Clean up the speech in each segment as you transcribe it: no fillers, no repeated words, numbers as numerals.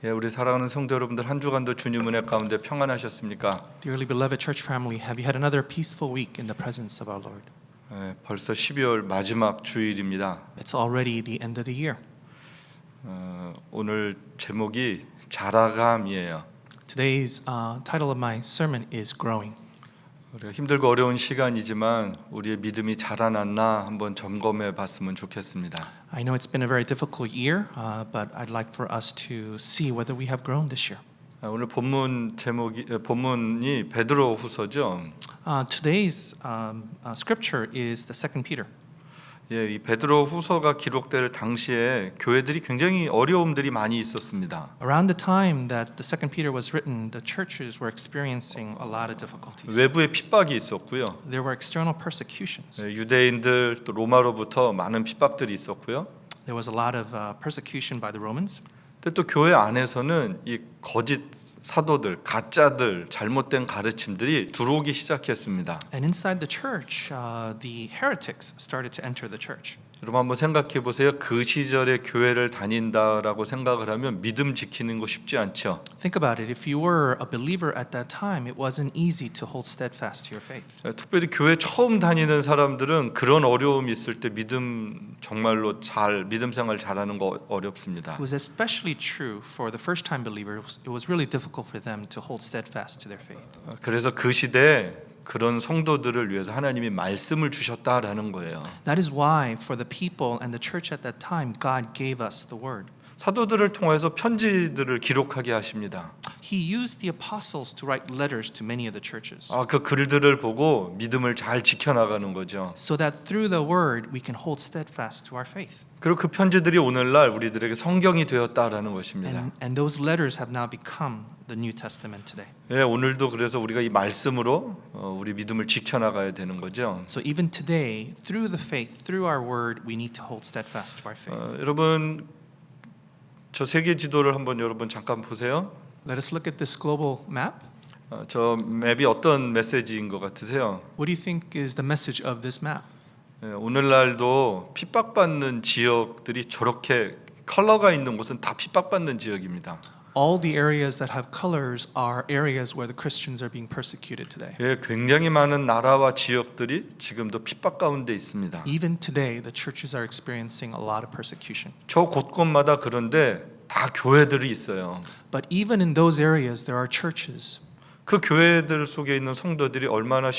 예, 우리 사랑하는 성도 여러분들 한 주간도 주님 은혜 가운데 평안하셨습니까? Dearly beloved church family, have you had another peaceful week in the presence of our Lord? 예, 벌써 12월 마지막 주일입니다. It's already the end of the year. 오늘 제목이 자라감이에요. Today's title of my sermon is Growing. 우리가 힘들고 어려운 시간이지만 우리의 믿음이 자라났나 한번 점검해 봤으면 좋겠습니다. I know it's been a very difficult year, but I'd like for us to see whether we have grown this year. 오늘 본문이 베드로후서죠. Today's scripture is the Second Peter. 예, 이 베드로후서가 기록될 당시에 교회들이 굉장히 어려움들이 많이 있었습니다. Around the time that the Second Peter was written, the churches were experiencing a lot of difficulties. 외부의 핍박이 있었고요. There were external persecutions. 예, 유대인들 또 로마로부터 많은 핍박들이 있었고요. There was a lot of persecution by the Romans. 근데 또 교회 안에서는 이 거짓 사도들, 가짜들, 잘못된 가르침들이 들어오기 시작했습니다. And inside the church, the heretics started to enter the church. 여러분 한번 생각해 보세요. 그 시절에 교회를 다닌다라고 생각을 하면 믿음 지키는 거 쉽지 않죠. Think about it. If you were a believer at that time, it wasn't easy to hold steadfast to your faith. 특별히 교회 처음 다니는 사람들은 그런 어려움이 있을 때 정말로 믿음 생활 잘하는 거 어렵습니다. It was especially true for the first-time believers. It was really difficult for them to hold steadfast to their faith. 그래서 그 시대에 그런 성도들을 위해서 하나님이 말씀을 주셨다라는 거예요. That is why for the people and the church at that time, God gave us the word. 사도들을 통해서 편지들을 기록하게 하십니다. He used the apostles to write letters to many of the churches. 그 글들을 보고 믿음을 잘 지켜나가는 거죠. So that through the word we can hold steadfast to our faith. 그리고 그 편지들이 오늘날 우리들에게 성경이 되었다라는 것입니다. And those letters have now become the New Testament today. 예, 오늘도 그래서 우리가 이 말씀으로 우리 믿음을 지켜나가야 되는 거죠. So even today, through the faith, through our word, we need to hold steadfast to our faith. 여러분 저 세계 지도를 한번 여러분 잠깐 보세요. Let us look at this global map. 저 맵이 어떤 메시지인 것 같으세요? What do you think is the message of this map? 오늘날도 핍박받는 지역들이 저렇게 컬러가 있는 곳은 다 핍박받는 지역입니다. All the areas that have colors are areas where the Christians are being persecuted today. 예, 굉장히 많은 나라와 지역들이 지금도 핍박 가운데 있습니다. Even today, the churches are experiencing a lot of persecution. 저 곳곳마다 그런데 다 교회들이 있어요. But even in those areas, there are churches. 그 교회들 속에 있는 성도들이 얼마나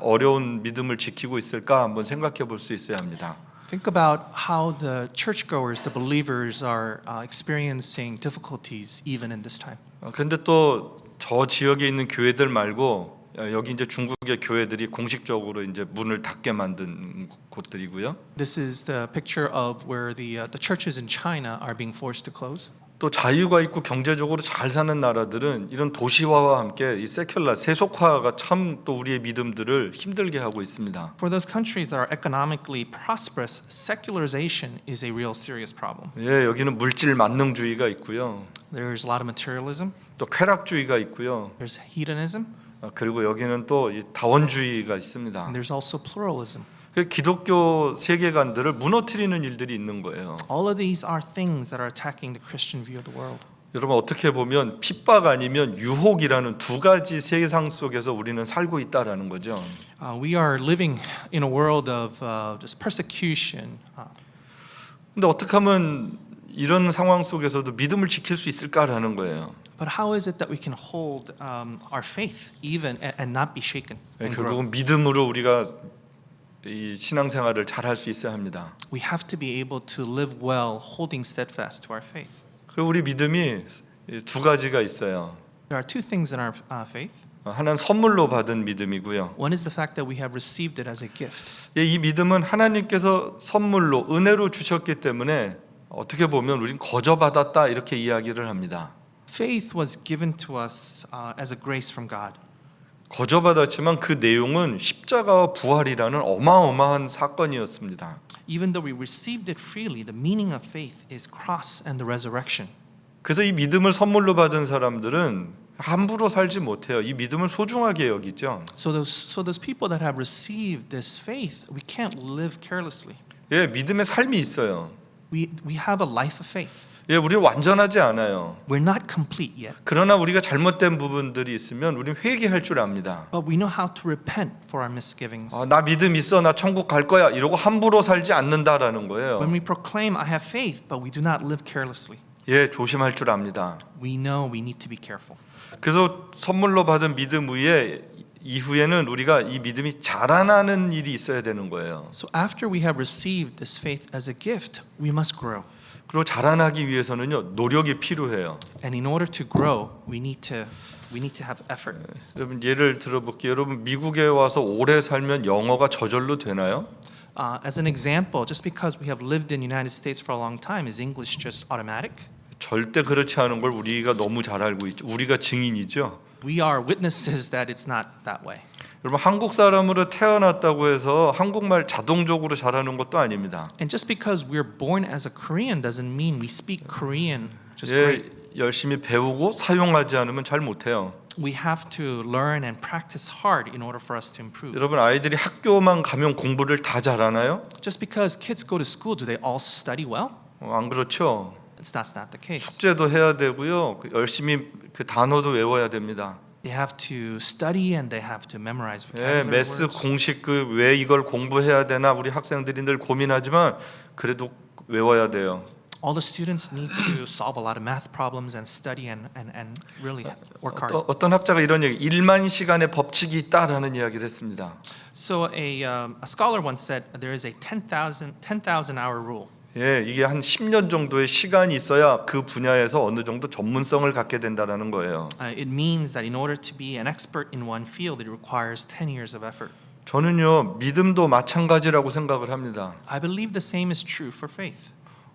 어려운 믿음을 지키고 있을까 한번 생각해 볼 수 있어야 합니다. Think about how the churchgoers, the believers, are experiencing difficulties even in this time. 그런데 또 저 지역에 있는 교회들 말고 여기 이제 중국의 교회들이 공식적으로 이제 문을 닫게 만든 곳들이고요. This is the picture of where the churches in China are being forced to close. 또 자유가 있고 경제적으로 잘 사는 나라들은 이런 도시화와 함께 이 세속화가 참 또 우리의 믿음들을 힘들게 하고 있습니다. For those countries that are economically prosperous, secularization is a real serious problem. 예, 여기는 물질 만능주의가 있고요. There's a lot of materialism. 또 쾌락주의가 있고요. There's hedonism. 그리고 여기는 또 이 다원주의가 있습니다. And there's also pluralism. 그 기독교 세계관들을 무너뜨리는 일들이 있는 거예요. All of these are things that are attacking the Christian view of the world. 여러분 어떻게 보면 핍박 아니면 유혹이라는 두 가지 세상 속에서 우리는 살고 있다라는 거죠. We are living in a world of just persecution. 근데 어떻게 하면 이런 상황 속에서도 믿음을 지킬 수 있을까라는 거예요. But how is it that we can hold our faith even and not be shaken? And grow? 결국은 믿음으로 우리가 이 신앙생활을 잘 할 수 있어야 합니다. We have to be able to live well, holding steadfast to our faith. 그리고 우리 믿음이 두 가지가 있어요. There are two things in our faith. 하나는 선물로 받은 믿음이고요. One is the fact that we have received it as a gift. 이 믿음은 하나님께서 선물로 은혜로 주셨기 때문에 어떻게 보면 우린 거저받았다 이렇게 이야기를 합니다. Faith was given to us as a grace from God. 거저받았지만 그 내용은 십자가와 부활이라는 어마어마한 사건이었습니다. Even though we received it freely, the meaning of faith is cross and the resurrection. 그래서 이 믿음을 선물로 받은 사람들은 함부로 살지 못해요. 이 믿음을 소중하게 여기죠. So those people that have received this faith, we can't live carelessly. 예, 믿음의 삶이 있어요. We have a life of faith. 예, 우리는 완전하지 않아요. We're not complete yet, 그러나 우리가 잘못된 부분들이 있으면 우리는 회개할 줄 압니다. but we know how to repent for our misgivings. 나 믿음 있어, 나 천국 갈 거야 이러고 함부로 살지 않는다라는 거예요. When we proclaim, I have faith, but we do not live carelessly, 예, 조심할 줄 압니다. we know we need to be careful. 그래서 선물로 받은 믿음 이후에는 우리가 이 믿음이 자라나는 일이 있어야 되는 거예요. So after we have received this faith as a gift, we must grow. 그리고 자라나기 위해서는요, 노력이 필요해요. And in order to grow, we need to have effort. 여러분 예를 들어볼게요. 여러분 미국에 와서 오래 살면 영어가 저절로 되나요? As an example, just because we have lived in the United States for a long time, is English just automatic? 절대 그렇지 않은 걸 우리가 너무 잘 알고 있죠. 우리가 증인이죠. We are witnesses that it's not that way. 여러분 한국 사람으로 태어났다고 해서 한국말 자동적으로 잘하는 것도 아닙니다. And just because we're born as a Korean doesn't mean we speak Korean just 예, great. 열심히 배우고 사용하지 않으면 잘 못해요. We have to learn and practice hard in order for us to improve. 여러분 아이들이 학교만 가면 공부를 다 잘하나요? Just because kids go to school, do they all study well? 안 그렇죠. That's not the case. 숙제도 해야 되고요. 열심히 그 단어도 외워야 됩니다. They have to study and they have to memorize 예, vocabulary 매스 words. 공식 그 왜 이걸 공부해야 되나 우리 학생들이 늘 고민하지만 그래도 외워야 돼요. All the students need to solve a lot of math problems and study and really work hard. 어떤 학자가 이런 얘기, 1만 시간의 법칙이 있다라는 이야기를 했습니다. So a scholar once said there is a 10,000 hour rule. 예, 이게 한 10년 정도의 시간이 있어야 그 분야에서 어느 정도 전문성을 갖게 된다라는 거예요. It means that in order to be an expert in one field, it requires 10 years of effort. 저는요, 믿음도 마찬가지라고 생각을 합니다. I believe the same is true for faith.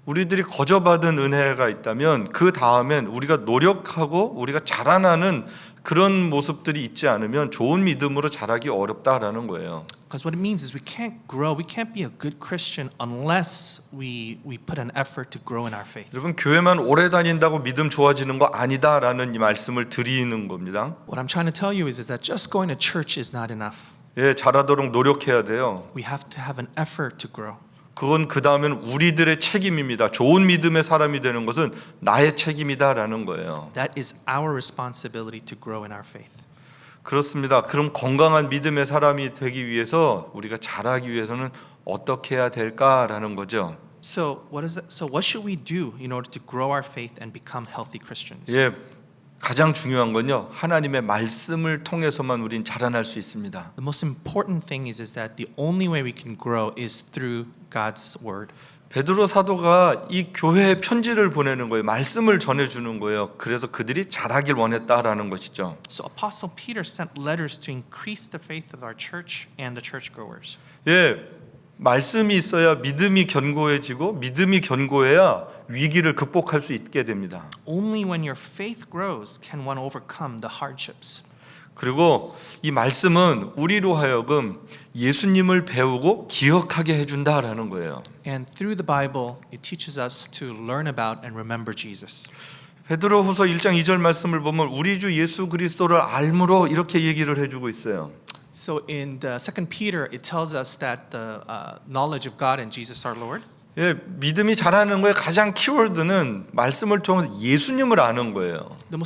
우리들이 거저받은 은혜가 있다면 그 다음엔 우리가 노력하고 우리가 자라나는 그런 모습들이 있지 않으면 좋은 믿음으로 자라기 어렵다라는 거예요. Because what it means is we can't grow, we can't be a good Christian unless we put an effort to grow in our faith. 여러분 교회만 오래 다닌다고 믿음 좋아지는 거 아니다라는 이 말씀을 드리는 겁니다. What I'm trying to tell you is that just going to church is not enough. 예, 자라도록 노력해야 돼요. We have to have an effort to grow. 그건 그 다음엔 우리들의 책임입니다. 좋은 믿음의 사람이 되는 것은 나의 책임이다라는 거예요. That is our responsibility to grow in our faith. 그렇습니다. 그럼 건강한 믿음의 사람이 되기 위해서 우리가 자라기 위해서는 어떻게 해야 될까라는 거죠. So what should we do in order to grow our faith and become healthy Christians? 예, 가장 중요한 건요. 하나님의 말씀을 통해서만 우린 자라날 수 있습니다. The most important thing is that the only way we can grow is through God's word. 베드로 사도가 이 교회에 편지를 보내는 거예요. 말씀을 전해 주는 거예요. 그래서 그들이 자라길 원했다라는 것이죠. So Apostle Peter sent letters to increase the faith of our church and the churchgoers. 예, 말씀이 있어야 믿음이 견고해지고 믿음이 견고해야 위기를 극복할 수 있게 됩니다. Only when your faith grows can one overcome the hardships. 그리고 이 말씀은 우리로 하여금 예수님을 배우고 기억하게 해준다라는 거예요. And through the Bible, it teaches us to learn about and remember Jesus. 베드로후서 1장 2절 말씀을 보면 우리 주 예수 그리스도를 알므로 이렇게 얘기를 해주고 있어요. So in the 2 Peter, it tells us that the knowledge of God and Jesus our Lord. 예, 믿음이 자라는 거의 가장 키워드는 말씀을 통해서 예수님을 아는 거예요. The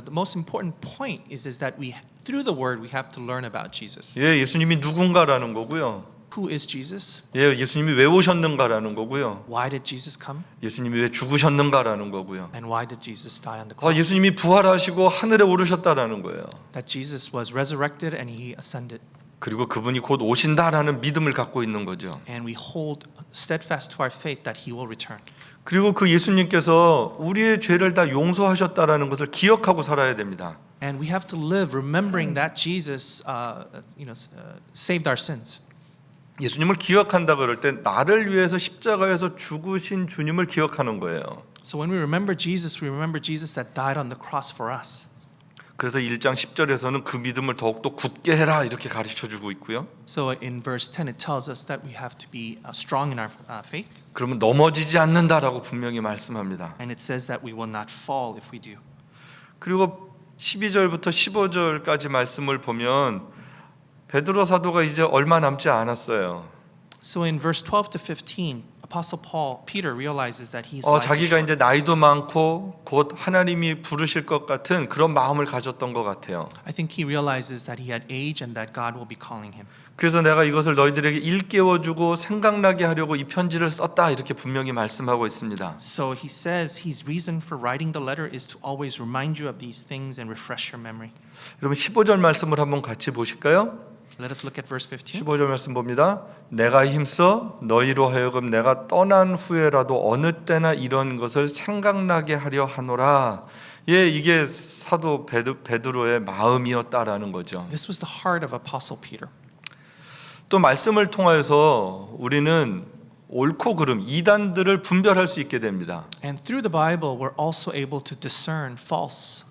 most important point is that through the word we have to learn about Jesus. 예, 예수님이 누군가라는 거고요. Who is Jesus? 예, 예수님이 왜 오셨는가라는 거고요. Why did Jesus come? 예수님이 왜 죽으셨는가라는 거고요. And why did Jesus die on the cross? 예수님이 부활하시고 하늘에 오르셨다라는 거예요. That Jesus was resurrected and he ascended. 그리고 그분이 곧 오신다라는 믿음을 갖고 있는 거죠. And we hold steadfast to our faith that he will return. 그리고 그 예수님께서 우리의 죄를 다 용서하셨다라는 것을 기억하고 살아야 됩니다. And we have to live remembering that Jesus saved our sins. 예수님을 기억한다 그럴 때 나를 위해서 십자가에서 죽으신 주님을 기억하는 거예요. So when we remember Jesus that died on the cross for us. 그래서 1장 10절에서는 그 믿음을 더욱더 굳게 해라 이렇게 가르쳐주고 있고요. So in verse 10 it tells us that we have to be strong in our faith. 그러면 넘어지지 않는다라고 분명히 말씀합니다. And it says that we will not fall if we do. 그리고 12절부터 15절까지 말씀을 보면 베드로 사도가 이제 얼마 남지 않았어요. So in verse 12 to 15, Apostle Peter realizes that he's 자기가 이제 나이도 많고 곧 하나님이 부르실 것 같은 그런 마음을 가졌던 것 같아요. I think he realizes that he had age and that God will be calling him. 그래서 내가 이것을 너희들에게 일깨워주고 생각나게 하려고 이 편지를 썼다 이렇게 분명히 말씀하고 있습니다. So he says his reason for writing the letter is to always remind you of these things and refresh your memory. 여러분 15절 말씀을 한번 같이 보실까요? Let us look at verse 15. 15절 말씀 봅니다. 내가 힘써 너희로 하여금 내가 떠난 후에라도 어느 때나 이런 것을 생각나게 하려 하노라. 이게 사도 베드로의 마음이었다라는 거죠. This was the heart of Apostle Peter. 또 말씀을 통하여서 우리는 옳고 그름, 이단들을 분별할 수 있게 됩니다. And through the Bible, we're also able to discern false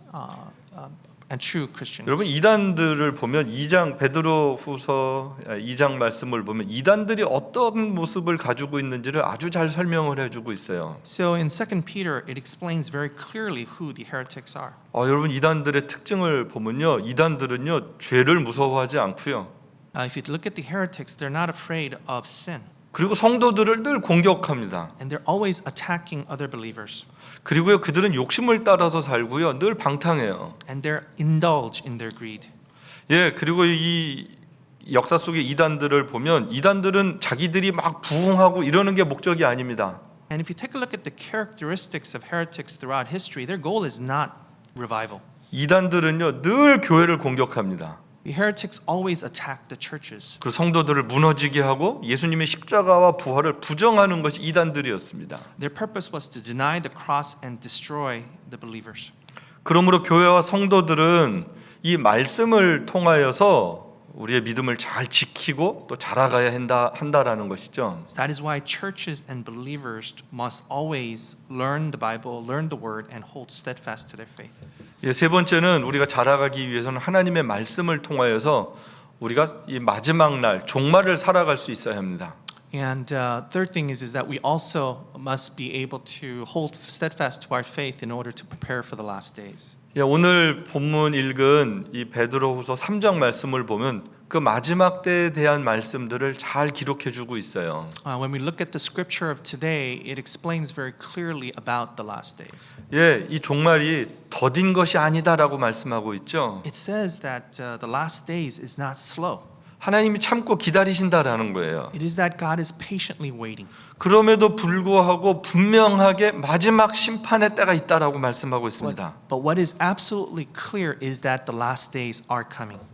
and true Christians. 여러분 이단들을 보면 2장 베드로후서 2장 말씀을 보면 이단들이 어떤 모습을 가지고 있는지를 아주 잘 설명을 해주고 있어요. So in 2 Peter, it explains very clearly who the heretics are. 여러분 이단들의 특징을 보면요, 이단들은요 죄를 무서워하지 않고요. If you look at the heretics, they're not afraid of sin, 그리고 성도들을 늘 공격합니다. and they're always attacking other believers, 그리고요 그들은 욕심을 따라서 살고요 늘 방탕해요. and they're indulge in their greed. 그리고 이 역사 속의 이단들을 보면 이단들은 자기들이 막 부흥하고 이러는 게 목적이 아닙니다. And if you take a look at the characteristics of heretics throughout history, their goal is not revival. 이단들은요 늘 교회를 공격합니다. The heretics always attack the churches, 그 성도들을 무너지게 하고 예수님의 십자가와 부활을 부정하는 것이 이단들이었습니다. their purpose was to deny the cross and destroy the believers. 그러므로 교회와 성도들은 이 말씀을 통하여서 우리의 믿음을 잘 지키고 또 자라가야 한다라는 것이죠. So that is why churches and believers must always learn the Bible, learn the Word, and hold steadfast to their faith. 세 번째는 우리가 자라가기 위해서는 하나님의 말씀을 통하여서 우리가 이 마지막 날 종말을 살아갈 수 있어야 합니다. And third thing is that we also must be able to hold steadfast to our faith in order to prepare for the last days. 오늘 본문 읽은 이 베드로후서 3장 말씀을 보면 그 마지막 때에 대한 말씀들을 잘 기록해 주고 있어요. When we look at the scripture of today, it explains very clearly about the last days. 이 종말이 더딘 것이 아니다라고 말씀하고 있죠. It says that the last days is not slow. 하나님이 참고 기다리신다라는 거예요. It is that God is patiently waiting. 그럼에도 불구하고 분명하게 마지막 심판의 때가 있다라고 말씀하고 있습니다. But what is absolutely clear is that the last days are coming.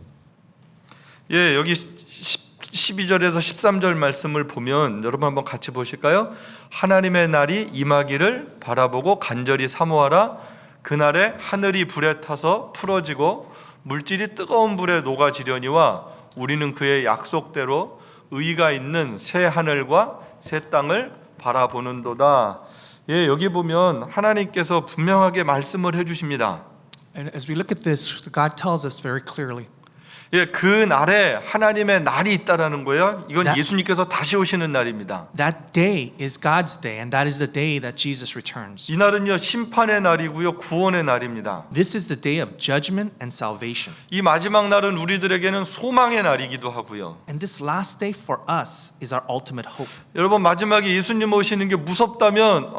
여기 12절에서 13절 말씀을 보면 여러분 한번 같이 보실까요? 하나님의 날이 임하기를 바라보고 간절히 사모하라. 그날에 하늘이 불에 타서 풀어지고 물질이 뜨거운 불에 녹아지려니와 우리는 그의 약속대로 의가 있는 새 하늘과 새 땅을 바라보는도다. 여기 보면 하나님께서 분명하게 말씀을 해주십니다. And as we look at this, God tells us very clearly. 그 날에 하나님의 날이 있다라는 거예요. 이건 That- 예수님께서 다시 오시는 날입니다. That day is God's day, and that is the day that Jesus returns. 이 날은요 심판의 날이고요 구원의 날입니다. This is the day of judgment and salvation. 이 마지막 날은 우리들에게는 소망의 날이기도 하고요. And this last day for us is our ultimate hope. 여러분 마지막에 예수님 오시는 게 무섭다면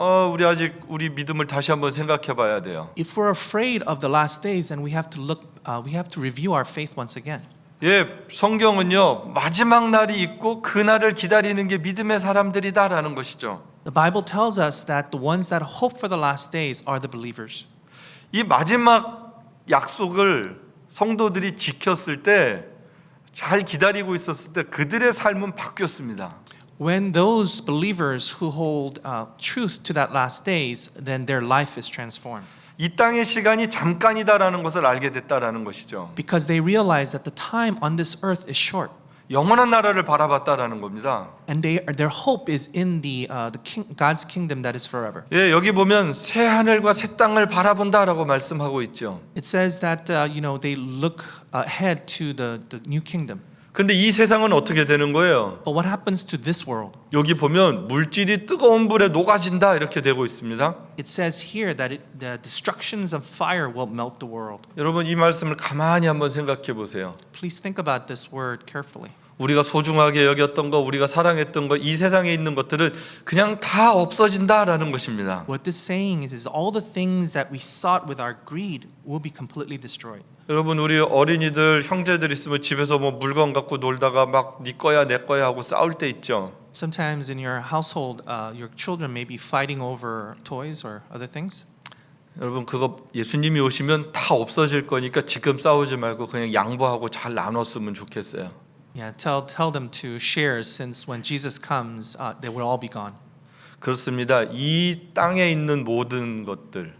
우리 믿음을 다시 한번 생각해봐야 돼요. If we're afraid of the last days, then we have to review our faith once again. 성경은요 마지막 날이 있고 그 날을 기다리는 게 믿음의 사람들이다라는 것이죠. The Bible tells us that the ones that hope for the last days are the believers. 이 마지막 약속을 성도들이 지켰을 때, 잘 기다리고 있었을 때 그들의 삶은 바뀌었습니다. When those believers who hold truth to that last days, then their life is transformed. 이 땅의 시간이 잠깐이다라는 것을 알게 됐다라는 것이죠. Because they realize that the time on this earth is short. 영원한 나라를 바라봤다라는 겁니다. And their hope is in God's kingdom that is forever. 여기 보면 새 하늘과 새 땅을 바라본다라고 말씀하고 있죠. It says that they look ahead to the new kingdom. 근데 이 세상은 어떻게 되는 거예요? But what happens to this world? 여기 보면 물질이 뜨거운 불에 녹아진다 이렇게 되고 있습니다. It says here that the destructions of fire will melt the world. 여러분 이 말씀을 가만히 한번 생각해 보세요. Please think about this word carefully. 우리가 소중하게 여겼던 거, 우리가 사랑했던 거, 이 세상에 있는 것들은 그냥 다 없어진다라는 것입니다. What this saying is all the things that we sought with our greed will be completely destroyed. 여러분, 우리 어린이들 형제들 있으면 집에서 뭐 물건 갖고 놀다가 막 네 거야 내 거야 하고 싸울 때 있죠. Sometimes in your household, your children may be fighting over toys or other things. 여러분, 그거 예수님이 오시면 다 없어질 거니까 지금 싸우지 말고 그냥 양보하고 잘 나눴으면 좋겠어요. Yeah, tell them to share, since when Jesus comes, they will all be gone. 그렇습니다. 이 땅에 있는 모든 것들,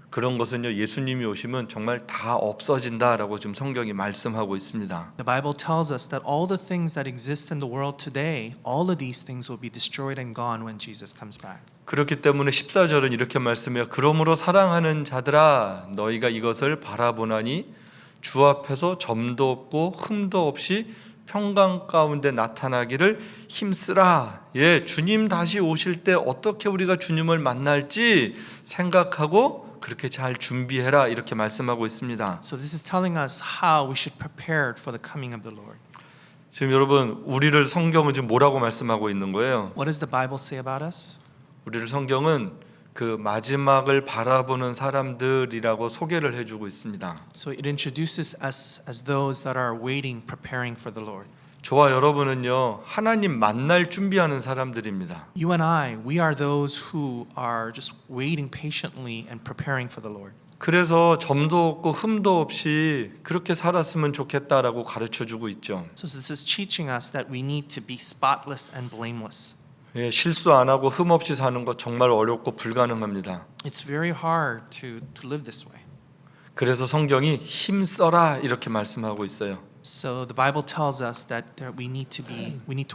그런 것은요, 예수님이 오시면 정말 다 없어진다라고 지금 성경이 말씀하고 있습니다. The Bible tells us that all the things that exist in the world today, all of these things will be destroyed and gone when Jesus comes back. 그렇기 때문에 14절은 이렇게 말씀해요. 그러므로 사랑하는 자들아, 너희가 이것을 바라보나니 주 앞에서 점도 없고 흠도 없이 평강 가운데 나타나기를 힘쓰라. 예, 주님 다시 오실 때 어떻게 우리가 주님을 만날지 생각하고 그렇게 잘 준비해라, 이렇게 말씀하고 있습니다. So this is telling us how we should prepare for the coming of the Lord. 지금 여러분, 우리를 성경은 지금 뭐라고 말씀하고 있는 거예요? What does the Bible say about us? 우리를 성경은 그 마지막을 바라보는 사람들이라고 소개를 해주고 있습니다. So it introduces us as those that are waiting, preparing for the Lord. 저와 여러분은요, 하나님 만날 준비하는 사람들입니다. You and I, we are those who are just waiting patiently and preparing for the Lord. 그래서 점도 없고 흠도 없이 그렇게 살았으면 좋겠다라고 가르쳐주고 있죠. So this is teaching us that we need to be spotless and blameless. 예, 실수 안 하고 흠 없이 사는 것 정말 어렵고 불가능합니다. It's very hard to live this way. 그래서 성경이 힘써라 이렇게 말씀하고 있어요. So the Bible tells us that we need to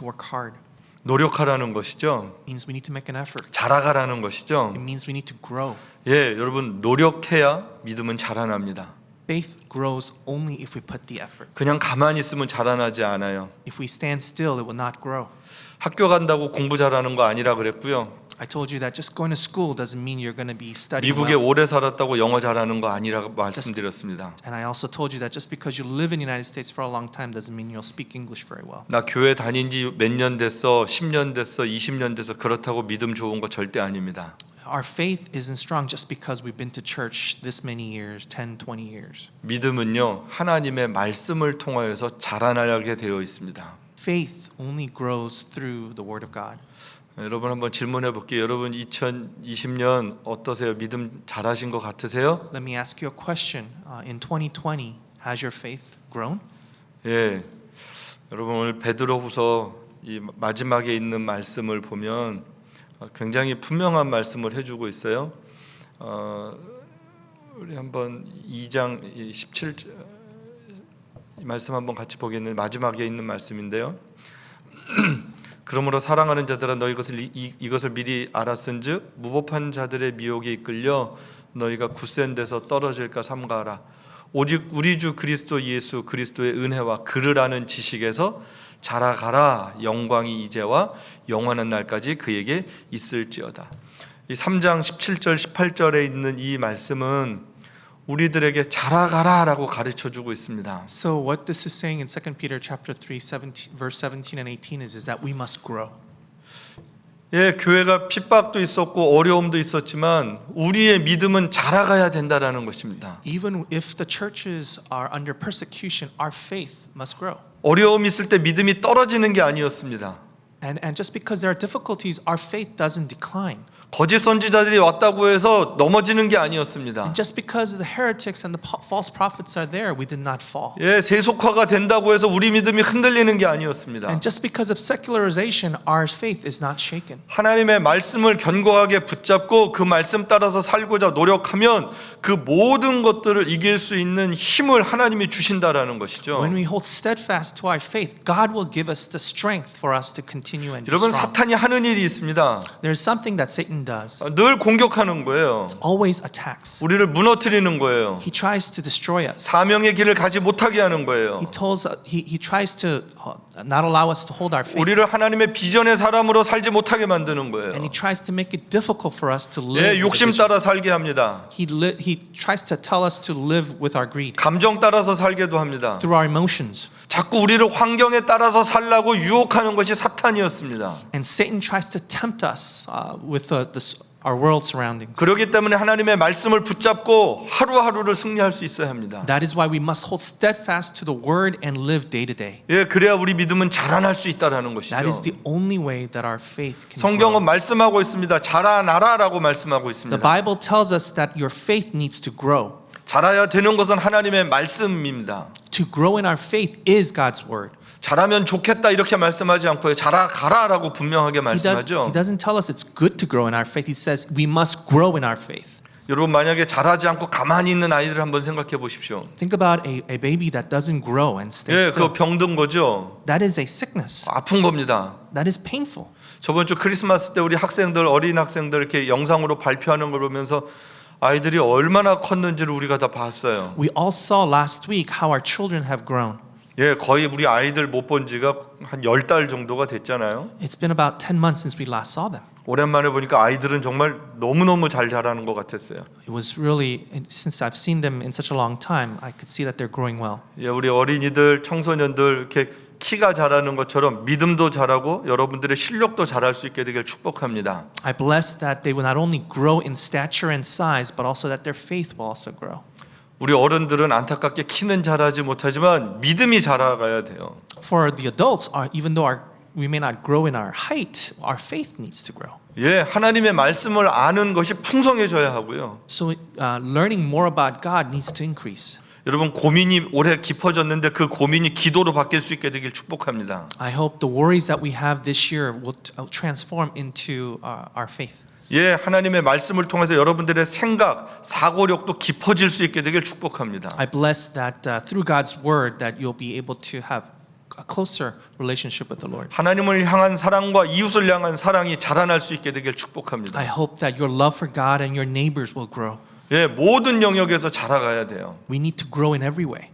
work hard. 노력하라는 것이죠. It means we need to make an effort. 자라가라는 것이죠. It means we need to grow. 예, 여러분, 노력해야 믿음은 자라납니다. Faith grows only if we put the effort. 그냥 가만히 있으면 자라나지 않아요. If we stand still, it will not grow. 학교 간다고 공부 잘하는 거 아니라 그랬고요. I told you that just going to school doesn't mean you're going to be studying 미국에 well. 오래 살았다고 영어 잘하는 거 아니라고 말씀드렸습니다. And I also told you that just because you live in the United States for a long time doesn't mean you'll speak English very well. 나 교회 다닌 지 몇 년 됐어, 10년 됐어, 20년 됐어, 그렇다고 믿음 좋은 거 절대 아닙니다. Our faith isn't strong just because we've been to church this many years, 10, 20 years. 믿음은요, 하나님의 말씀을 통하여서 자라나게 되어 있습니다. Faith only grows through the Word of God. 여러분 한번 질문해 볼게요. 여러분 2020년 어떠세요? 믿음 잘하신 것 같으세요? Let me ask you a question. In 2020, has your faith grown? 예, 여러분 오늘 베드로후서 이 마지막에 있는 말씀을 보면 굉장히 분명한 말씀을 해주고 있어요. 우리 한번 2장 17절 이 말씀 한번 같이 보겠는데 마지막에 있는 말씀인데요. 그러므로 사랑하는 자들아 너희 이것을 미리 알았은즉 무법한 자들의 미혹에 이끌려 너희가 굳센 데서 떨어질까 삼가하라. 오직 우리 주 그리스도 예수 그리스도의 은혜와 그를 아는 지식에서 자라가라. 영광이 이제와 영원한 날까지 그에게 있을지어다. 이 3장 17절 18절에 있는 이 말씀은 우리들에게 자라가라라고 가르쳐주고 있습니다. So what this is saying in 2 Peter chapter 3, verse 17 and 18 is that we must grow. 예, 교회가 핍박도 있었고 어려움도 있었지만 우리의 믿음은 자라가야 된다라는 것입니다. Even if the churches are under persecution, our faith must grow. 어려움이 있을 때 믿음이 떨어지는 게 아니었습니다. And just because there are difficulties, our faith doesn't decline. 거짓 선지자들이 왔다고 해서 넘어지는 게 아니었습니다. And just because the heretics and the false prophets are there, we did not fall. 예, 세속화가 된다고 해서 우리 믿음이 흔들리는 게 아니었습니다. And just because of secularization, our faith is not shaken. 하나님의 말씀을 견고하게 붙잡고 그 말씀 따라서 살고자 노력하면 그 모든 것들을 이길 수 있는 힘을 하나님이 주신다라는 것이죠. When we hold steadfast to our faith, God will give us the strength for us to continue and be 여러분 strong. 사탄이 하는 일이 있습니다. There's something that Satan does. 늘 공격하는 거예요. Always attacks. 우리를 무너뜨리는 거예요. He tries to destroy us. 사명의 길을 가지 못하게 하는 거예요. He tries to not allow us to hold our faith. 우리를 하나님의 비전의 사람으로 살지 못하게 만드는 거예요. And he tries to make it difficult for us to live. 예, with 욕심 the vision. 따라 살게 합니다. He tries to tell us to live with our greed, 감정 따라서 살게도 합니다. through our emotions. 자꾸 우리를 환경에 따라서 살라고 유혹하는 것이 사탄이었습니다. And Satan tries to tempt us with our world surroundings. 그렇기 때문에 하나님의 말씀을 붙잡고 하루하루를 승리할 수 있어야 합니다. That is why we must hold steadfast to the word and live day to day. 예, 그래야 우리 믿음은 자라날 수 있다라는 것이죠. That is the only way that our faith can 성경은 grow. 말씀하고 있습니다. 자라나라라고 말씀하고 The 있습니다. Bible tells us that your faith needs to grow. 자라야 되는 것은 하나님의 말씀입니다. To grow in our faith is God's word. 자라면 좋겠다 이렇게 말씀하지 않고요. 자라가라라고 분명하게 He 말씀하죠. doesn't tell us it's good to grow in our faith. He says we must grow in our faith. 여러분 만약에 자라지 않고 가만히 있는 아이들 한번 생각해 보십시오. Think about a baby that doesn't grow and stays 예, still. 그거 병든 거죠. That is a sickness. 아픈 겁니다. That is painful. 저번 주 크리스마스 때 우리 학생들, 어린 학생들 이렇게 영상으로 발표하는 걸 보면서 아이들이 얼마나 컸는지를 우리가 다 봤어요. We all saw last week how our children have grown. 예, 거의 우리 아이들 못 본 지가 한 10달 정도가 됐잖아요. It's been about 10 months since we last saw them. 오랜만에 보니까 아이들은 정말 너무너무 잘 자라는 것 같았어요. It was really, since I've seen them in such a long time, I could see that they're growing well. 예, 우리 어린이들, 청소년들 이렇게 키가 자라는 것처럼 믿음도 자라고 여러분들의 실력도 자랄 수 있게 되길 축복합니다. I bless that they will not only grow in stature and size, but also that their faith will also grow. 우리 어른들은 안타깝게 키는 자라지 못하지만 믿음이 자라가야 돼요. For the adults, even though we may not grow in our height, our faith needs to grow. 예, 하나님의 말씀을 아는 것이 풍성해져야 하고요. So learning more about God needs to increase. 여러분 고민이 올해 깊어졌는데 그 고민이 기도로 바뀔 수 있게 되길 축복합니다. I hope the worries that we have this year will transform into our faith. 예, 하나님의 말씀을 통해서 여러분들의 생각, 사고력도 깊어질 수 있게 되길 축복합니다. I bless that through God's word that you'll be able to have a closer relationship with the Lord. 하나님을 향한 사랑과 이웃을 향한 사랑이 자라날 수 있게 되길 축복합니다. I hope that your love for God and your neighbors will grow. 예, 모든 영역에서 자라가야 돼요. We need to grow in every way.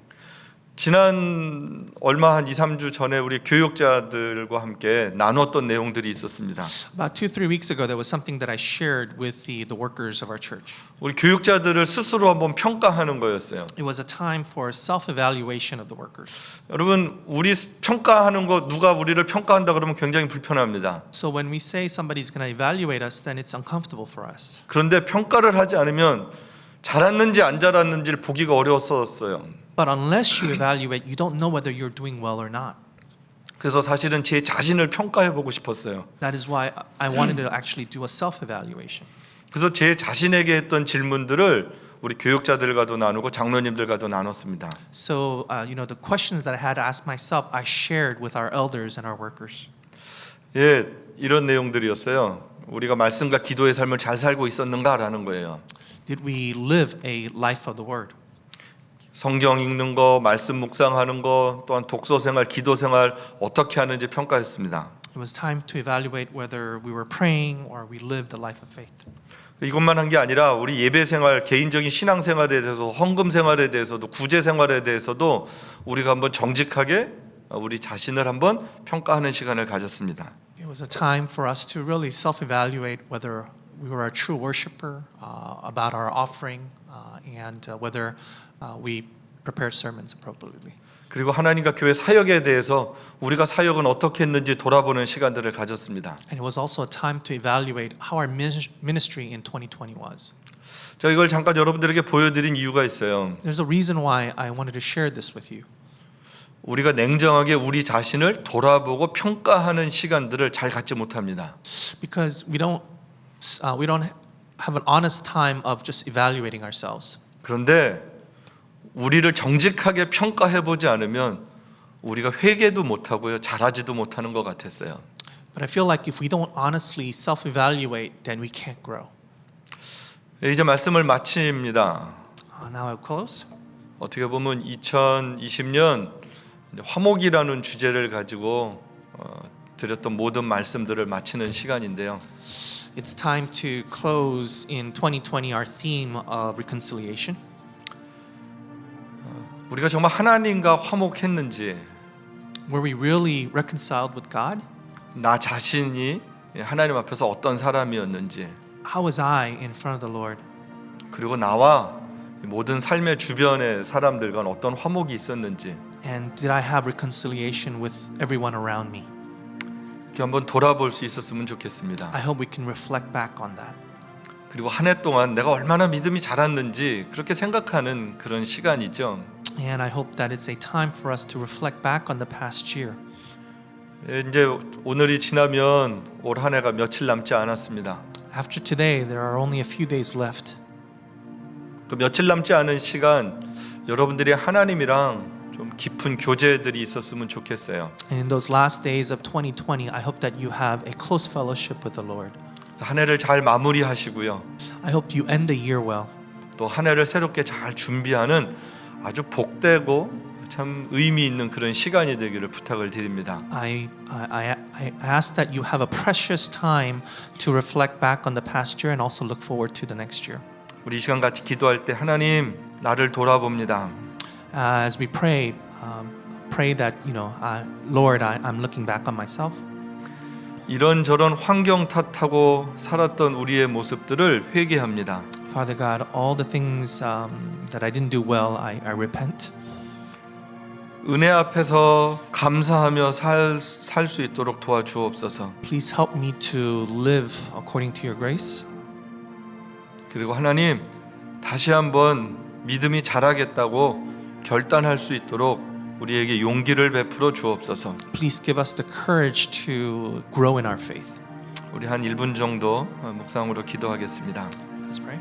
지난 얼마 한 2, 3주 전에 우리 교육자들과 함께 나눴던 내용들이 있었습니다. About 2-3 weeks ago, there was something that I shared with the workers of our church. 우리 교육자들을 스스로 한번 평가하는 거였어요. It was a time for self-evaluation of the workers. 여러분, 우리 평가하는 거 누가 우리를 평가한다 그러면 굉장히 불편합니다. So when we say somebody's going to evaluate us, then it's uncomfortable for us. 그런데 평가를 하지 않으면 잘했는지 안 잘했는지를 보기가 어려웠었어요. But unless you evaluate, you don't know whether you're doing well or not. 그래서 사실은 제 자신을 평가해 보고 싶었어요. That is why I wanted to actually do a self-evaluation. 그래서 제 자신에게 했던 질문들을 우리 교육자들과도 나누고 장로님들과도 나눴습니다. So the questions that I had to ask myself, I shared with our elders and our workers. 예, 이런 내용들이었어요. 우리가 말씀과 기도의 삶을 잘 살고 있었는가라는 거예요. Did we live a life of the word? 성경 읽는 거, 말씀 묵상하는 거, 또한 독서 생활, 기도 생활 어떻게 하는지 평가했습니다. It was time to evaluate whether we were praying or we lived a life of faith. 이것만 한 게 아니라 우리 예배 생활, 개인적인 신앙 생활에 대해서, 헌금 생활에 대해서도, 구제 생활에 대해서도 우리가 한번 정직하게 우리 자신을 한번 평가하는 시간을 가졌습니다. It was a time for us to really self-evaluate whether we were a true worshiper, about our offering, and whether we prepared sermons appropriately. 그리고 하나님과 교회 사역에 대해서 우리가 사역은 어떻게 했는지 돌아보는 시간들을 가졌습니다. And it was also a time to evaluate how our ministry in 2020 was. 제가 이걸 잠깐 여러분들에게 보여드린 이유가 있어요. There's a reason why I wanted to share this with you. 우리가 냉정하게 우리 자신을 돌아보고 평가하는 시간들을 잘 갖지 못합니다. Because we don't have an honest time of just evaluating ourselves. 그런데 우리를 정직하게 평가해 보지 않으면 우리가 회개도 못하고요, 잘하지도 못하는 것 같았어요. But I feel like if we don't honestly self-evaluate, then we can't grow. 이제 말씀을 마칩니다. Now I close. 어떻게 보면 2020년 화목이라는 주제를 가지고 드렸던 모든 말씀들을 마치는 시간인데요. It's time to close in 2020 our theme of reconciliation. 우리가 정말 하나님과 화목했는지, Were we really reconciled with God? 나 자신이 하나님 앞에서 어떤 사람이었는지, How was I in front of the Lord? 그리고 나와 모든 삶의 주변의 사람들과 어떤 화목이 있었는지, And did I have reconciliation with everyone around me? 이렇게 한번 돌아볼 수 있었으면 좋겠습니다. I hope we can reflect back on that. 그리고 한 해 동안 내가 얼마나 믿음이 자랐는지 그렇게 생각하는 그런 시간이죠. And I hope that it's a time for us to reflect back on the past year. 이제 오늘이 지나면 올 한 해가 며칠 남지 않았습니다. After today, there are only a few days left. 그 며칠 남지 않은 시간 여러분들이 하나님이랑 좀 깊은 교제들이 있었으면 좋겠어요. And in those last days of 2020, I hope that you have a close fellowship with the Lord. 그래서 한 해를 잘 마무리하시고요. I hope you end the year well. 또 한 해를 새롭게 잘 준비하는 아주 복되고 참 의미 있는 그런 시간이 되기를 부탁을 드립니다. I ask that you have a precious time to reflect back on the past year and also look forward to the next year. 우리 이 시간 같이 기도할 때 하나님 나를 돌아봅니다. As we pray, pray that Lord, I'm looking back on myself. 이런저런 환경 탓하고 살았던 우리의 모습들을 회개합니다. Father God, all the things that I didn't do well, I repent. 은혜 앞에서 감사하며 살 수 있도록 도와주옵소서. Please help me to live according to your grace. 그리고 하나님 다시 한번 믿음이 자라겠다고 결단할 수 있도록 우리에게 용기를 베풀어 주옵소서. Please give us the courage to grow in our faith. 우리 한 1분 정도 묵상으로 기도하겠습니다. Let's pray.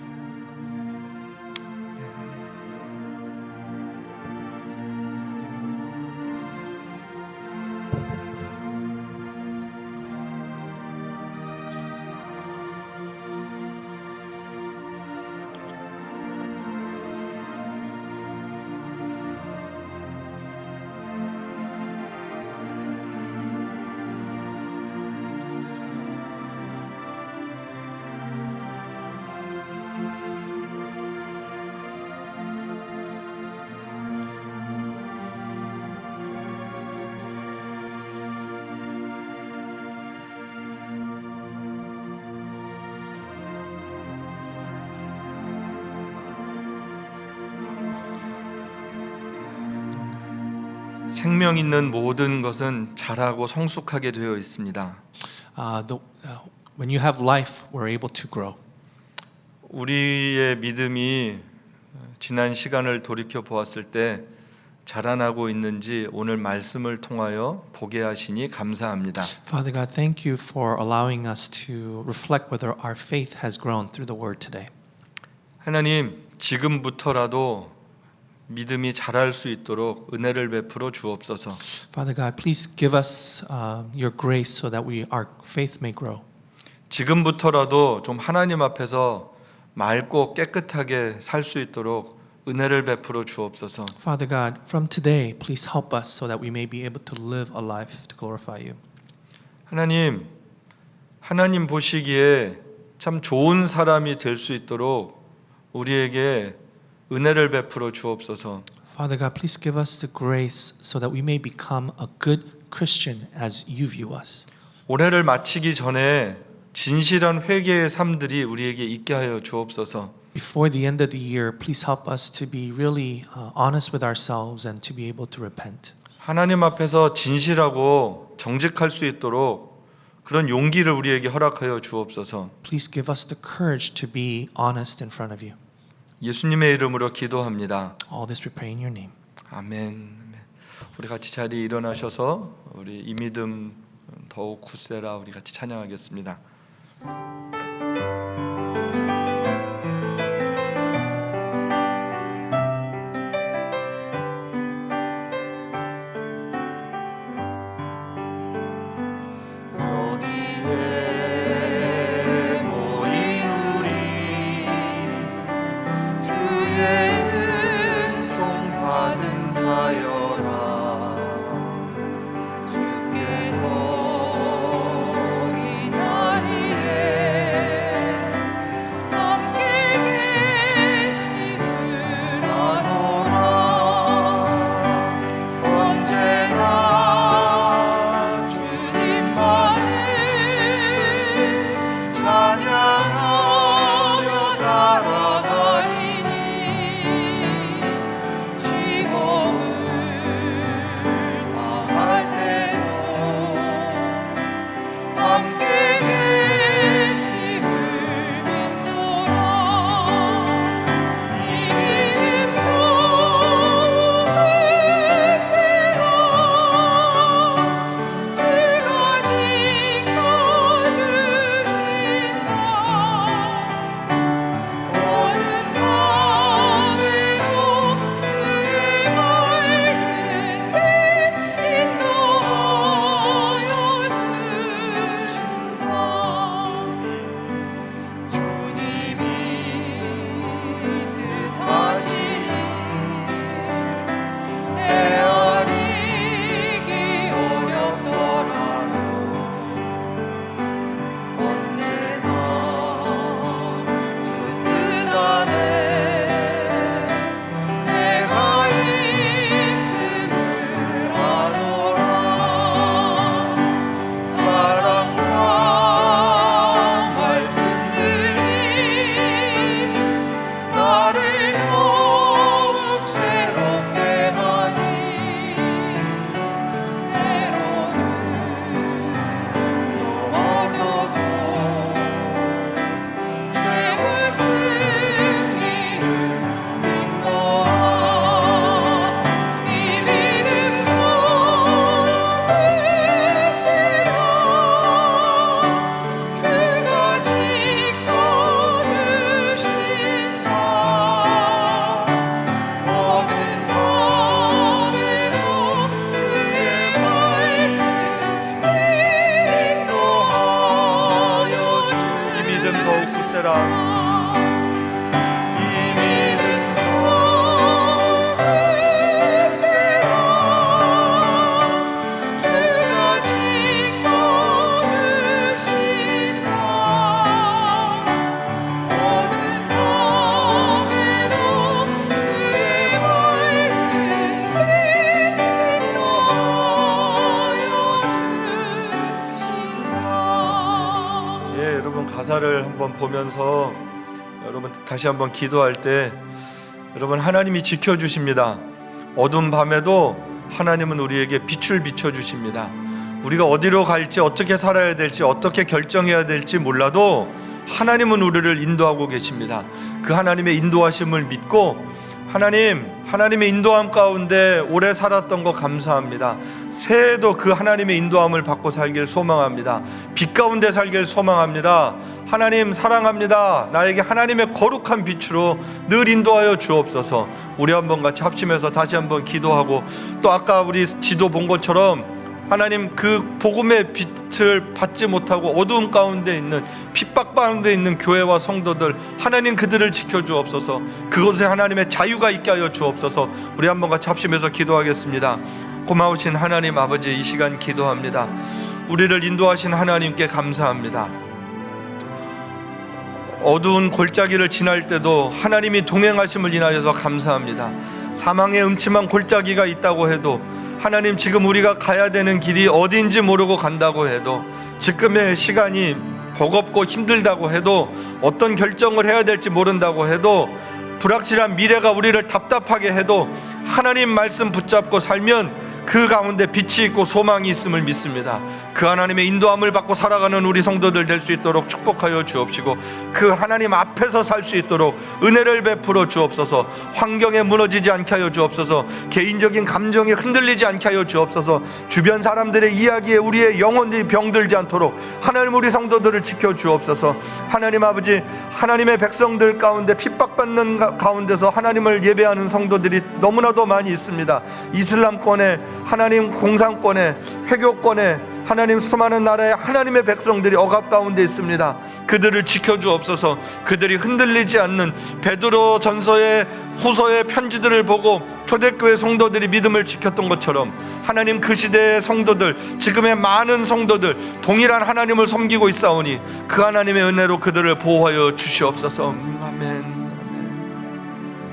생명 있는 모든 것은 자라고 성숙하게 되어 있습니다. When you have life, we're able to grow. 우리의 믿음이 지난 시간을 돌이켜 보았을 때 자라나고 있는지 오늘 말씀을 통하여 보게 하시니 감사합니다. Father God, thank you for allowing us to reflect whether our faith has grown through the word today. 하나님, 지금부터라도 믿음이 자랄 수 있도록 은혜를 베풀어 주옵소서. Father God, please give us your grace so that our faith may grow. 지금부터라도 좀 하나님 앞에서 맑고 깨끗하게 살 수 있도록 은혜를 베풀어 주옵소서. Father God, from today, please help us so that we may be able to live a life to glorify you. 하나님 보시기에 참 좋은 사람이 될 수 있도록 우리에게 은혜를 베풀어 주옵소서. Father God, please give us the grace so that we may become a good Christian as you view us. 올해를 마치기 전에 진실한 회개의 삶들이 우리에게 있게 하여 주옵소서. Before the end of the year, please help us to be really honest with ourselves and to be able to repent. 하나님 앞에서 진실하고 정직할 수 있도록 그런 용기를 우리에게 허락하여 주옵소서. Please give us the courage to be honest in front of you. 예수님의 이름으로 기도합니다. All this we pray in your name. 아멘. 우리 같이 자리에 일어나셔서 우리 이 믿음 더욱 굳세라 우리 같이 찬양하겠습니다. 한번 보면서 여러분 다시 한번 기도할 때 여러분 하나님이 지켜주십니다. 어두운 밤에도 하나님은 우리에게 빛을 비춰주십니다. 우리가 어디로 갈지 어떻게 살아야 될지 어떻게 결정해야 될지 몰라도 하나님은 우리를 인도하고 계십니다. 그 하나님의 인도하심을 믿고 하나님의 인도함 가운데 오래 살았던 거 감사합니다. 새해에도 그 하나님의 인도함을 받고 살길 소망합니다. 빛 가운데 살길 소망합니다. 하나님 사랑합니다. 나에게 하나님의 거룩한 빛으로 늘 인도하여 주옵소서. 우리 한번 같이 합심해서 다시 한번 기도하고 또 아까 우리 지도 본 것처럼 하나님 그 복음의 빛을 받지 못하고 어두움 가운데 있는 핍박 가운데 있는 교회와 성도들 하나님 그들을 지켜주옵소서. 그곳에 하나님의 자유가 있게 하여 주옵소서. 우리 한번 같이 합심해서 기도하겠습니다. 고마우신 하나님 아버지, 이 시간 기도합니다. 우리를 인도하신 하나님께 감사합니다. 어두운 골짜기를 지날 때도 하나님이 동행하심을 인하여서 감사합니다. 사망의 음침한 골짜기가 있다고 해도 하나님 지금 우리가 가야 되는 길이 어디인지 모르고 간다고 해도 지금의 시간이 버겁고 힘들다고 해도 어떤 결정을 해야 될지 모른다고 해도 불확실한 미래가 우리를 답답하게 해도 하나님 말씀 붙잡고 살면 그 가운데 빛이 있고 소망이 있음을 믿습니다. 그 하나님의 인도함을 받고 살아가는 우리 성도들 될 수 있도록 축복하여 주옵시고 그 하나님 앞에서 살 수 있도록 은혜를 베풀어 주옵소서. 환경에 무너지지 않게 하여 주옵소서. 개인적인 감정에 흔들리지 않게 하여 주옵소서. 주변 사람들의 이야기에 우리의 영혼이 병들지 않도록 하나님 우리 성도들을 지켜 주옵소서. 하나님 아버지, 하나님의 백성들 가운데 핍박받는 가운데서 하나님을 예배하는 성도들이 너무나도 많이 있습니다. 이슬람권에 하나님 공산권에 회교권에 하나님 수많은 나라의 하나님의 백성들이 억압 가운데 있습니다. 그들을 지켜주옵소서. 그들이 흔들리지 않는 베드로 전서의 후서의 편지들을 보고 초대교회 성도들이 믿음을 지켰던 것처럼 하나님 그 시대의 성도들, 지금의 많은 성도들 동일한 하나님을 섬기고 있사오니 그 하나님의 은혜로 그들을 보호하여 주시옵소서. 아멘.